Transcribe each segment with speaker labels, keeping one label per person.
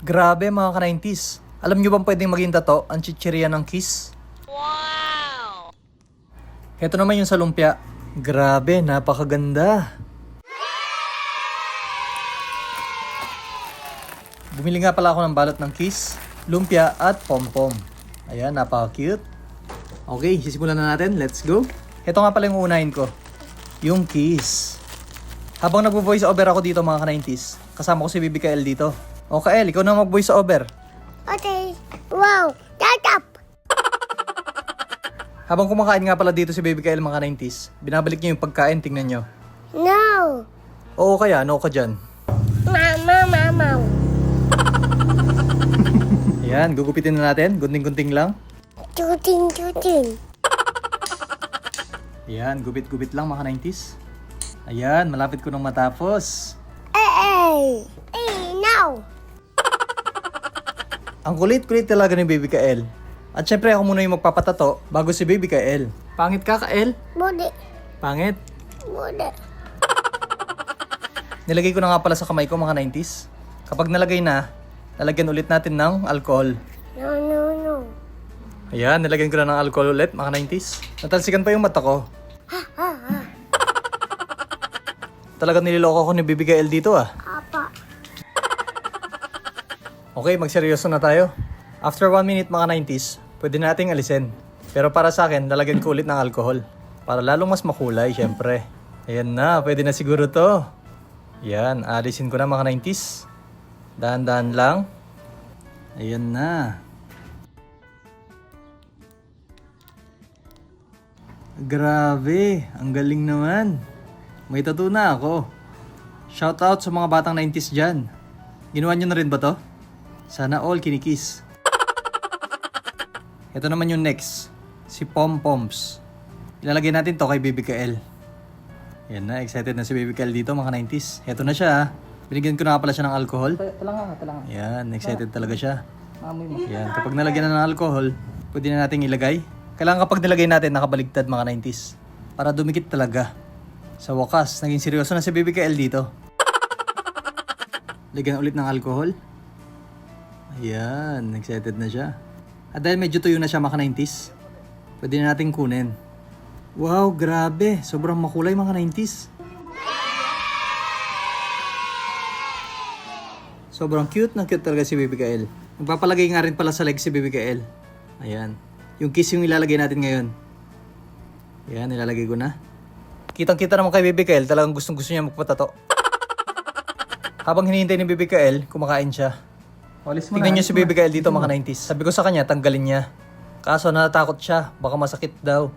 Speaker 1: Grabe mga ka-90s. Alam nyo bang pwedeng maging tato ang chichirya ng kiss?
Speaker 2: Wow!
Speaker 1: Heto naman yung sa lumpia. Grabe, napakaganda. Bumili nga pala ako ng balot ng kiss, lumpia at pom-pom. Ayan, napaka-cute. Okay, sisimulan na natin. Let's go. Heto nga pala yung uunahin ko. Yung kiss. Habang nagvo-voice over ako dito mga ka-90s, kasama ko si Bibi Kael dito. O Kael, ikaw na mag-voice over.
Speaker 2: Okay. Wow! Tatap!
Speaker 1: Habang kumakain nga pala dito si Baby Kael mga 90s, binabalik niyo yung pagkain, tingnan nyo.
Speaker 2: No!
Speaker 1: Oo kaya, ano ka dyan?
Speaker 2: Mama.
Speaker 1: Ayan, gugupitin na natin, gunting-gunting lang.
Speaker 2: Tuting.
Speaker 1: Ayan, gupit-gupit lang mga 90s. Ayan, malapit ko nang matapos.
Speaker 2: Hey, no!
Speaker 1: Ang kulit-kulit talaga ni Baby Kael. At syempre ako muna yung magpapatato bago si Baby Kael. Pangit ka, Kael?
Speaker 2: Budi.
Speaker 1: Pangit?
Speaker 2: Budi.
Speaker 1: Nilagay ko na nga pala sa kamay ko mga 90s. Kapag nalagay na, lalagyan ulit natin ng alcohol.
Speaker 2: No.
Speaker 1: Ayan, nilagyan ko na ng alcohol ulit mga 90s. Natalsikan pa yung mata ko. Talagang nililoko ko ni Baby Kael dito ah.
Speaker 2: Apa.
Speaker 1: Okay, magseryoso na tayo. After 1 minute mga 90s, pwede nating alisin. Pero para sa akin, lalagyan ko ulit ng alcohol. Para lalong mas makulay, syempre. Ayan na, pwede na siguro to. Ayan, alisin ko na mga 90s. Dahan-dahan lang. Ayan na. Grabe, ang galing naman. May tattoo na ako. Shoutout sa mga batang 90s dyan. Ginawa nyo na rin ba to? Sana all kinikiss. Ito naman yung next. Si Pom-Poms. Ilalagay natin to kay Baby Kael. Yan na, excited na si Baby Kael dito mga 90s. Ito na siya. Binigyan ko na nga pala siya ng alcohol.
Speaker 3: Talanga.
Speaker 1: Yan, excited talaga siya. Yan, kapag nalagyan na ng alcohol, pwede na nating ilagay. Kailangan kapag nilagay natin, nakabaligtad mga 90s. Para dumikit talaga. Sa wakas, naging seryoso na si Baby Kael dito. Lagyan ulit ng alcohol. Ayan, excited na siya. At dahil medyo tuyo na siya mga 90s, pwede na natin kunin. Wow, grabe. Sobrang makulay mga 90s. Sobrang cute na cute talaga si Baby Kael. Magpapalagay nga rin pala sa leg si Baby Kael. Ayan. Yung kiss yung ilalagay natin ngayon. Ayan, ilalagay ko na. Kitang-kita naman kay Baby Kael, talagang gustong-gusto niya magpatato. Habang hinihintay ni Baby Kael, kumakain siya. Tingnan niyo si Baby Kael dito mga 90s. Sabi ko sa kanya, tanggalin niya. Kaso natatakot siya, baka masakit daw.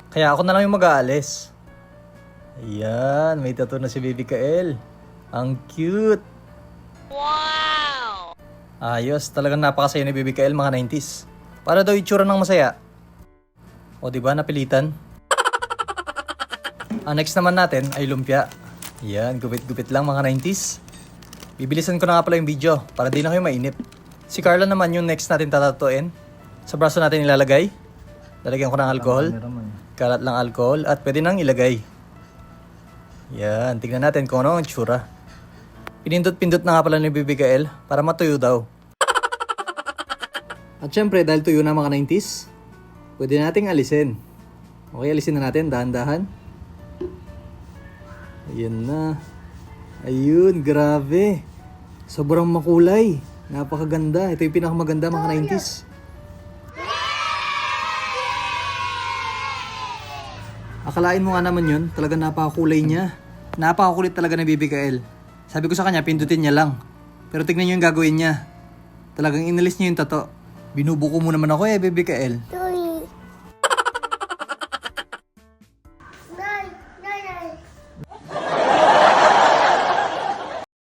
Speaker 1: Kaya ako na lang yung mag-aalis. Ayan, may tattoo na si Baby Kael. Ang cute.
Speaker 2: Wow!
Speaker 1: Ayos, talagang napakasaya ni Baby Kael mga 90s. Para daw itsura ng masaya. O diba, napilitan? Ang next naman natin ay lumpia. Ayan, gupit-gupit lang mga 90s. Bibilisan ko na nga pala yung video para di na kayo mainip. Si Carla naman yung next natin tatatuin. Sa braso natin ilalagay. Lalagyan ko ng alcohol. Kalat lang alcohol at pwede nang ilagay. Yan, tignan natin kung ano ang tsura. Pinindot-pindot na nga pala ni Baby Kael para matuyo daw. At syempre dahil tuyo na mga 90s, pwede nating alisin. Okay, alisin na natin dahan-dahan. Ayan na. Ayun, grabe. Sobrang makulay. Napakaganda. Ito yung pinakamaganda mga 90s. Akalain mo nga naman yun, talagang napakakulay niya. Napakakulit talaga ni Baby Kael. Sabi ko sa kanya, pindutin niya lang. Pero tignan niyo yung gagawin niya. Talagang inalis niya yung tato. Binubuko mo naman ako Baby Kael.